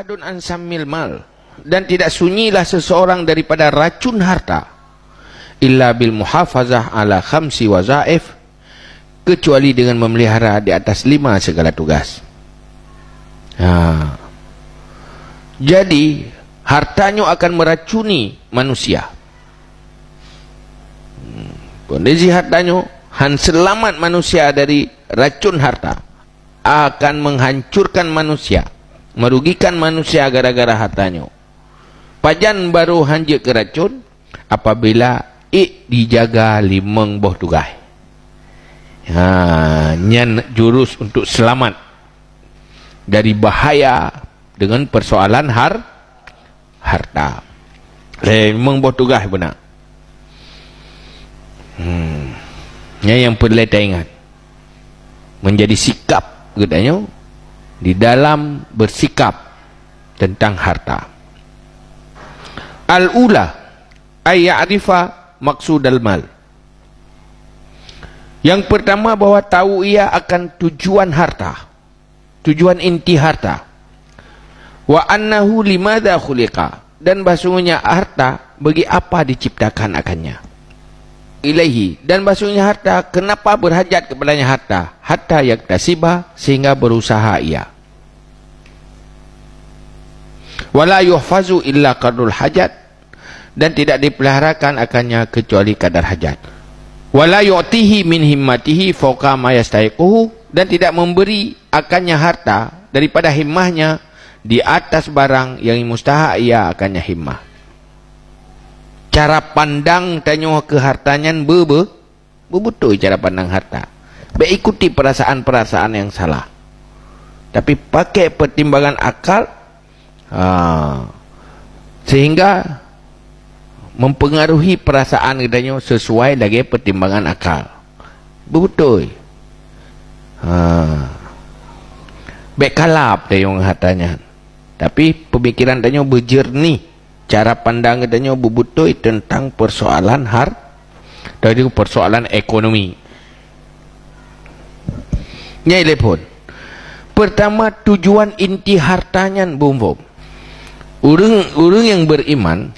ahadun an sammil mal, dan tidak sunyilah seseorang daripada racun harta, illa bil muhafazah ala khamsi wazaif, kecuali dengan memelihara di atas 5 segala tugas. Jadi hartanya akan meracuni manusia. Kondisi hartanya selamat manusia dari racun harta, akan menghancurkan manusia, merugikan manusia gara-gara hartanya. Pajan baru hanjak ke racun apabila dijaga 5 boh tugas. Nyan jurus untuk selamat dari bahaya dengan persoalan harta. 5 boh tugas benar. Yang perlu kita ingat, menjadi sikap katanya di dalam bersikap tentang harta. Al-ula ay ya'rifa maqsudal mal. Yang pertama, bahwa tahu ia akan tujuan harta, tujuan inti harta. Wa annahu limadza khuliqa, dan bahasanya harta bagi apa diciptakan akannya. Ilaihi, dan bahasanya harta kenapa berhajat kepadanya harta, hatta yaktasiba, sehingga berusaha ia. Wala yuhfazu illa qadrul hajat, dan tidak dipeliharakan akannya kecuali kadar hajat. Wala yu'tihi min himmatihi fawqa ma yastahiquhu, dan tidak memberi akannya harta daripada himmahnya di atas barang yang mustahak ia akannya himmah. Cara pandang tanya ke hartanya betul cara pandang harta. Ikuti perasaan-perasaan yang salah, tapi pakai pertimbangan akal, sehingga mempengaruhi perasaan katanya sesuai lagi pertimbangan akal. Betul. Baik kalap tanya hartanya, tapi pemikiran tanya berjernih. Cara pandang katanya betul tentang persoalan dari persoalan ekonomi. Nyai pun. Pertama, tujuan inti hartanya bumbu. Orang yang beriman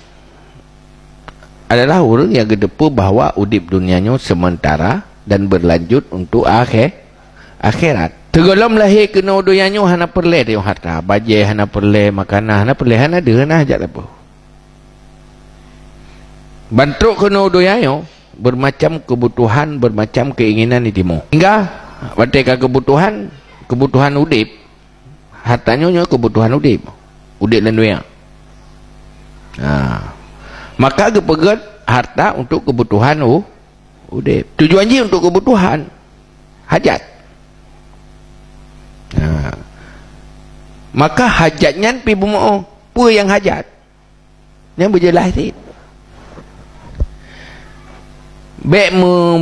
adalah orang yang gedepu bahwa udip dunianya sementara dan berlanjut untuk akhirat. Tergolong lahir kena doyanyo hana perle tengok harta, bajai hana perle, makanan hana perle, hana ada hana hajat apa. Bantuk kena doyanyo bermacam kebutuhan, bermacam keinginan di timur. Hingga ketika kebutuhan udip, hartanya kebutuhan udip dan doyan. Maka kepegat harta untuk kebutuhan udip. Tujuannya untuk kebutuhan hajat. Maka hajatnya pi bumo apa yang hajat yang berjelas itu. Baik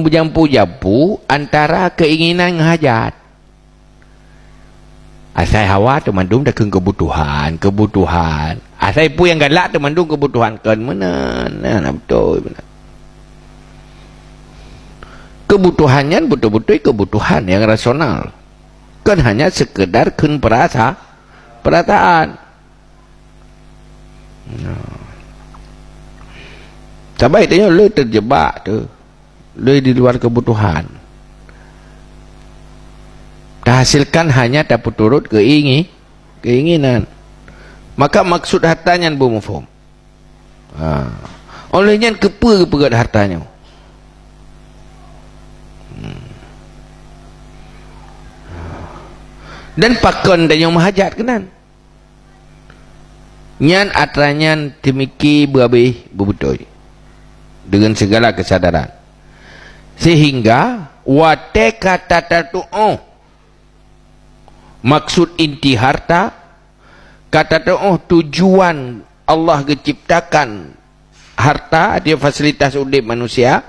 menjampu-jampu antara keinginan dan hajat. Asal hawa termandung dah kebutuhan. Asal pun yang galak termandung kebutuhan. Kan mana? Nah, betul. Benar. Kebutuhannya betul-betul kebutuhan yang rasional. Kan hanya sekedar perasaan. Sampai itu lu terjebak tu. Lu di luar kebutuhan. Hasilkan hanya dapat turut keinginan. Maka maksud hartanya bermufhum. Olehnya kepegat hartanya. Dan pakon dan yang mahajat kenan. Nyan atranyan temiki berhabis berbetul. Dengan segala kesadaran. Sehingga wate kata tatu'uh, maksud inti harta, kata tatu'uh tujuan Allah menciptakan harta, dia fasilitas udip manusia,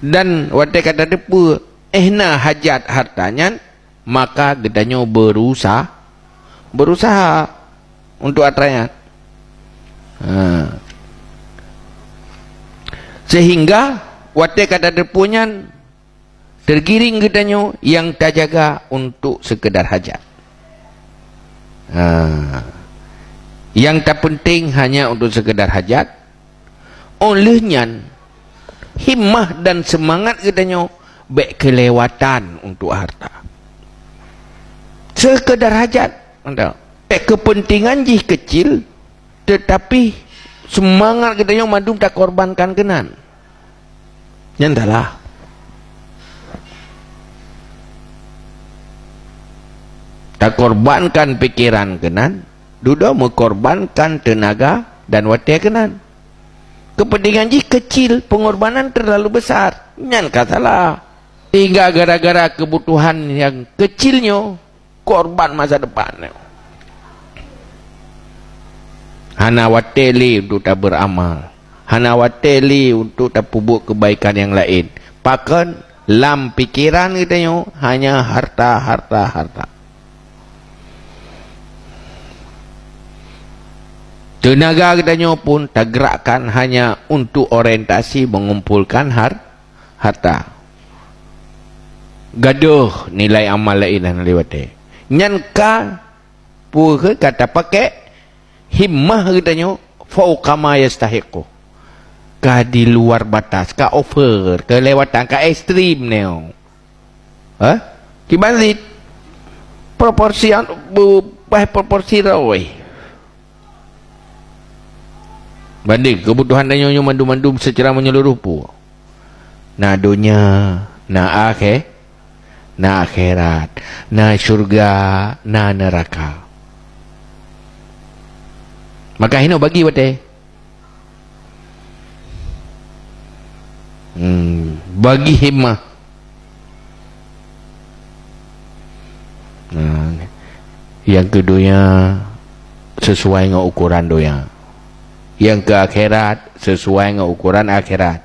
dan wate kata tepu ehna hajat hartanya, maka gedanya berusaha untuk atranya. Sehingga wate kata terpunya tergiring gedanya yang tak jaga untuk sekedar hajat. Yang tak penting hanya untuk sekedar hajat. Olehnya himmah dan semangat katanya baik kelewatan untuk harta. Sekedar hajat, kepentingan jih kecil, tetapi semangat katanya madum tak korbankan kenan. Nyantalah. Tak korbankan pikiran kenan, duda mengorbankan tenaga dan watia kenan. Kepentingan jih kecil, pengorbanan terlalu besar. Nyan katalah. Hingga gara-gara kebutuhan yang kecilnya, korban masa depannya. Hana wateli untuk tak beramal. Hana wateli untuk tak pubuk kebaikan yang lain. Pakan lam pikiran katanya hanya harta, harta, harta. Tenaga katanya pun tak gerakkan hanya untuk orientasi mengumpulkan harta. Gaduh nilai amal lain dan lewati. Nyanka pun kata pakai himmah katanya fauqa ma yastahiqu. Ka di luar batas, ka over, kelewatan, ka ekstrim neo. Kibalit proporsi proporsi rawai. Banding kebutuhan dan nyonya mandum-mandum secara menyeluruh pun. Na dunia, na akhirat, na syurga, na neraka. Maka hino bagi wate. Bagi himmah. Yang kedua sesuai dengan ukuran doya. Yang ke akhirat sesuai dengan ukuran akhirat.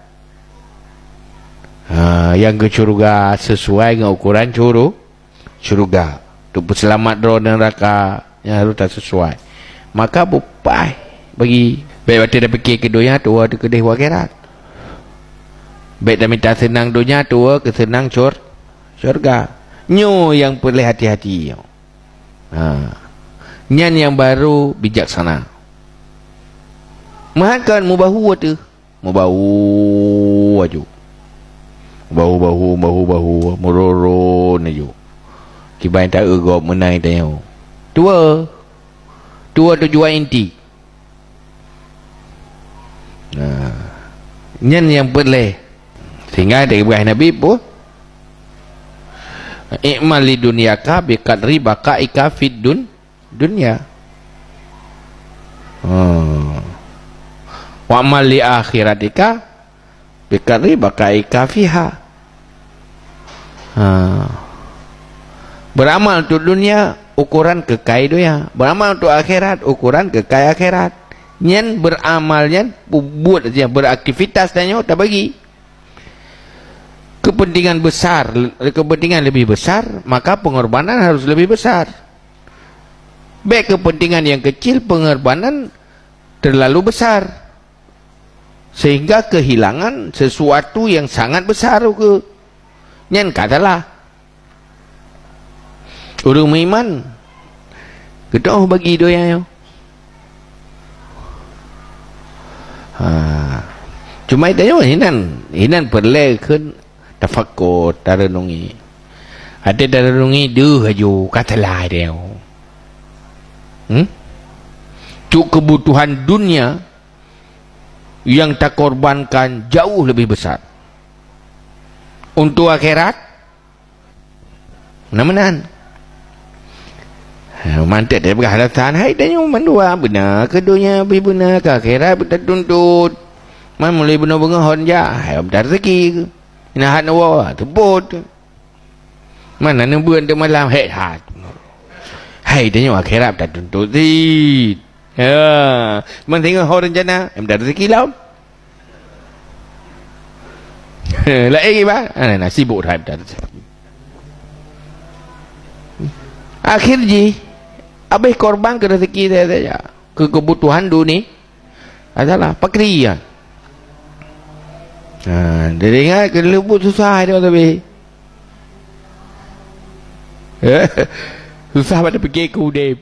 Yang ke syurga sesuai dengan ukuran syurga. Untuk selamat dari neraka yang harus tak sesuai. Maka bupai bagi baik batin dah fikir ke dunia tua tu ke dewa akhirat. Baik dah minta senang dunia tua ke senang syurga. Nyo yang perlu hati-hati. Nyan yang baru bijaksana. Makan mubahu tu. Mubahu aju. Bahu muroro naju. Kibai tak egop menai tanya. Tua tu jual inti. Nyan yang perlu. Sehingga dari buah Nabi pun i'mal li dunyaka bi qadri baqaika fid dunya. Wa amal li akhiratika bi qadri baqaika fiha. Beramal untuk dunia ukuran kekal dunia, beramal untuk akhirat ukuran kekal akhirat. Nyen beramalnya buat saja, beraktivitas tanya tak bagi kepentingan besar, kepentingan lebih besar, maka pengorbanan harus lebih besar. Baik kepentingan yang kecil, pengorbanan terlalu besar sehingga kehilangan sesuatu yang sangat besar ke. Nyen katalah orang beriman kita bagi doa. Cuma itu hinan perlu kan tafakkur tarenungi. Ada tarenungi deh aju katalah dia. Cuk kebutuhan dunia yang tak korbankan jauh lebih besar untuk akhirat. Menan mantik dia berhadapan hai tanya mandua benar ke dunia benar ke akhirat betul tuntut man mulai benar bengahon ja hai benar rezeki nak hat nawa tebut mana nak buan de malam hai tanya akhirat betul tuntut zid man tengok orang jana benar rezeki laun lagi ba ana sibuk hai benar rezeki akhir ji habis korban ke rezeki saja ke kebutuhan dunia adalah pekerjaan. Dia ingat ke lubuk susah dia tapi susah pada fikir ku deh